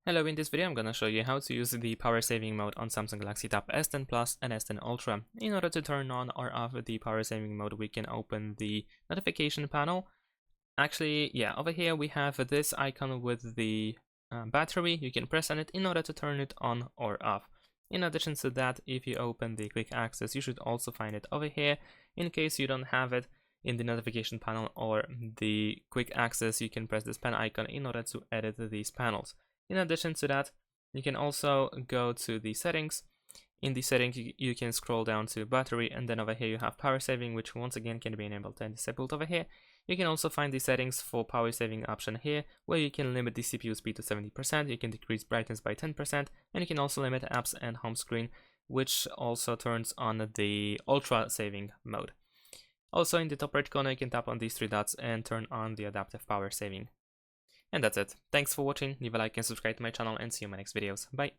Hello, in this video I'm gonna show you how to use the power saving mode on Samsung Galaxy Tab S10 Plus and S10 Ultra. In order to turn on or off the power saving mode, we can open the notification panel. Actually, yeah, over here we have this icon with the battery. You can press on it in order to turn it on or off. In addition to that, if you open the quick access, you should also find it over here. In case you don't have it in the notification panel or the quick access, you can press this pen icon in order to edit these panels. In addition to that, you can also go to the settings. In the settings, you can scroll down to battery, and then over here you have power saving, which once again can be enabled and disabled over here. You can also find the settings for power saving option here, where you can limit the CPU speed to 70%, you can decrease brightness by 10%, and you can also limit apps and home screen, which also turns on the ultra saving mode. Also in the top right corner, you can tap on these three dots and turn on the adaptive power saving. And that's it. Thanks for watching, leave a like and subscribe to my channel, and see you in my next videos. Bye!